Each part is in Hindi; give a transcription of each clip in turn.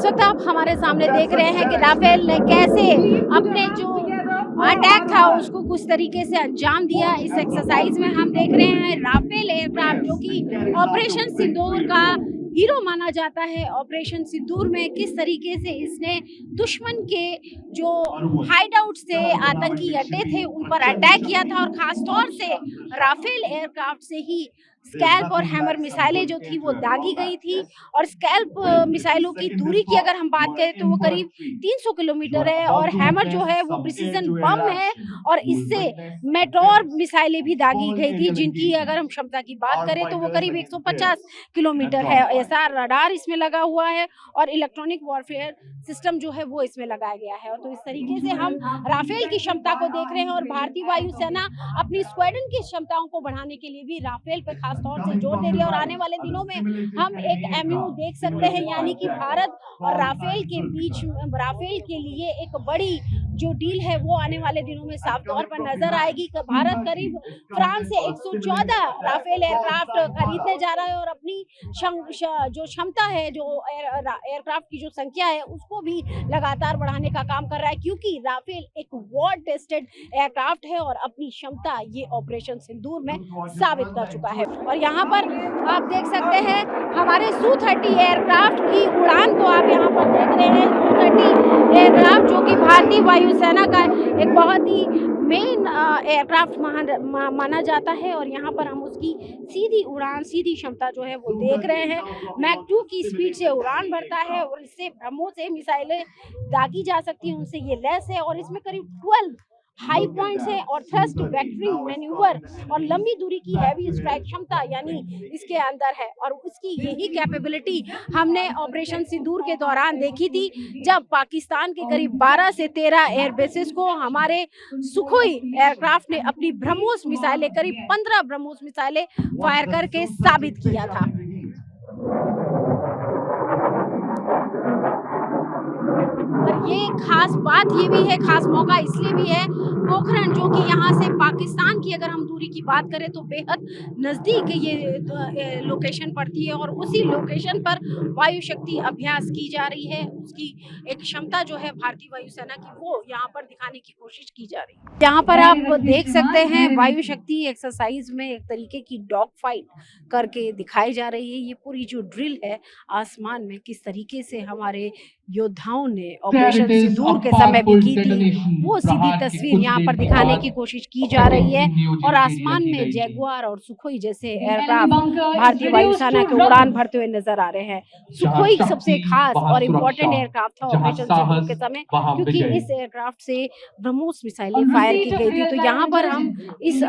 इस वक्त आप हमारे सामने देख रहे हैं कि राफेल ने कैसे अपने जो अटैक था उसको कुछ तरीके से अंजाम दिया। इस एक्सरसाइज में हम देख रहे हैं राफेल एयरक्राफ्ट जो कि ऑपरेशन सिंदूर का हीरो माना जाता है। ऑपरेशन सिंदूर में किस तरीके से इसने दुश्मन के जो हाइडआउट थे, आतंकी अड्डे थे, उन पर अटैक किया था और खास तौर से राफेल एयरक्राफ्ट से ही स्कैल्प और हैमर मिसाइलें जो थी वो दागी गई थी। और स्कैल्प मिसाइलों की दूरी की अगर हम बात करें तो वो करीब 300 किलोमीटर है और हैमर जो है वो प्रिसीजन बम है और इससे मेटोर मिसाइलें भी दागी गई थी जिनकी अगर हम क्षमता की बात करें तो वो करीब 150 किलोमीटर है। ऐसा रडार इसमें लगा हुआ है और इलेक्ट्रॉनिक वॉरफेयर सिस्टम जो है वो इसमें लगाया गया है। और तो इस तरीके से हम राफेल की क्षमता को देख रहे हैं और भारतीय वायुसेना अपनी स्क्वाड्रन की क्षमताओं को बढ़ाने के लिए भी राफेल पे खास तौर से जोर दे रही है। और आने वाले दिनों में हम एक एमयू देख सकते हैं, यानी कि भारत और राफेल के बीच राफेल के लिए एक बड़ी जो डील है वो आने वाले दिनों में साफ तौर पर नजर आएगी। भारत करीब फ्रांस से 114 राफेल एयरक्राफ्ट खरीदने जा रहा है और अपनी जो क्षमता है, जो एयरक्राफ्ट की जो संख्या है उसको भी लगातार बढ़ाने का काम कर रहा है, क्योंकि राफेल एक वॉर टेस्टेड एयरक्राफ्ट है और अपनी क्षमता ये ऑपरेशन सिंदूर में साबित कर चुका है। और यहाँ पर आप देख सकते हैं हमारे Su-30 एयरक्राफ्ट की उड़ान को आप यहाँ पर देख रहे हैं। Su-30 एयरक्राफ्ट जो कि भारतीय वायुसेना का एक बहुत ही मेन एयरक्राफ्ट माना जाता है और यहाँ पर हम उसकी सीधी उड़ान, सीधी क्षमता जो है वो देख रहे हैं। मैक 2 की स्पीड से उड़ान भरता है और इससे ब्रह्मोस से मिसाइलें दागी जा सकती हैं, उनसे ये लेस है। और इसमें करीब 12 हाई पॉइंट्स है और थ्रस्ट वेक्टरिंग मैन्यूवर और लंबी दूरी की हैवी स्ट्राइक क्षमता यानी इसके अंदर है। और उसकी यही कैपेबिलिटी हमने ऑपरेशन सिंदूर के दौरान देखी थी, जब पाकिस्तान के करीब 12 से 13 एयरबेसेस को हमारे सुखोई एयरक्राफ्ट ने अपनी ब्रह्मोस मिसाइलें, करीब 15 ब्रह्मोस मिसाइलें फायर करके साबित किया था। और ये खास बात ये भी है, खास मौका इसलिए भी है, पोखरण जो कि यहाँ से पाकिस्तान की अगर हम दूरी की बात करें तो बेहद नज़दीक ये लोकेशन पड़ती है और उसी लोकेशन पर वायु शक्ति अभ्यास की जा रही है। उसकी एक क्षमता जो है भारतीय वायुसेना की वो यहाँ पर दिखाने की कोशिश की जा रही है। यहाँ पर आप देख सकते हैं वायु शक्ति एक्सरसाइज में एक तरीके की डॉग फाइट करके दिखाई जा रही है। ये पूरी जो ड्रिल है आसमान में किस तरीके से हमारे योद्धाओं ने ऑपरेशन सिंदूर के समय भी की थी, वो सीधी तस्वीर यहाँ पर दिखाने की कोशिश की जा रही है। और आसमान में जैगुआर और सुखोई जैसे एयरक्राफ्ट भारतीय वायुसेना के उड़ान भरते हुए नजर आ रहे हैं। सुखोई सबसे खास और इम्पोर्टेंट एयरक्राफ्ट था ऑपरेशन सिंदूर के समय, क्योंकि इस एयरक्राफ्ट से ब्रह्मोस मिसाइलें फायर की गई थी। तो यहाँ पर हम इस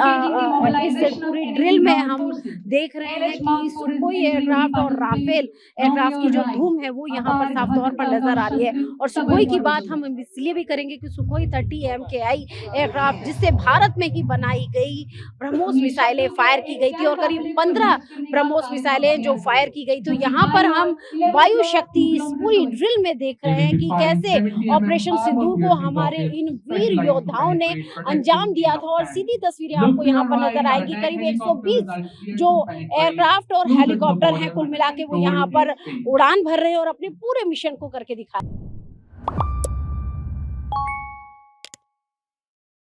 पूरी ड्रिल में हम देख रहे हैं कि सुखोई एयरक्राफ्ट और राफेल एयरक्राफ्ट की जो धूम है वो यहाँ पर साफ तौर पर नजर आ रही है। और सुखोई की बात हम इसलिए भी करेंगे कि सुखोई 30 MKI एयरक्राफ्ट जिससे भारत में ही बनाई गई ब्रह्मोस मिसाइलें फायर की गई थी और करीब 15 ब्रह्मोस मिसाइलें जो फायर की गई। तो यहाँ पर हम वायु शक्ति इस पूरी ड्रिल में देख रहे हैं कि कैसे ऑपरेशन सिंदूर को हमारे इन वीर योद्धाओं ने अंजाम दिया था। और सीधी तस्वीरें आपको यहाँ पर नजर आएगी, करीब 120 जो एयरक्राफ्ट और हेलीकॉप्टर हैं कुल मिला के वो यहाँ पर उड़ान भर रहे हैं और अपने पूरे मिशन को करके दिखा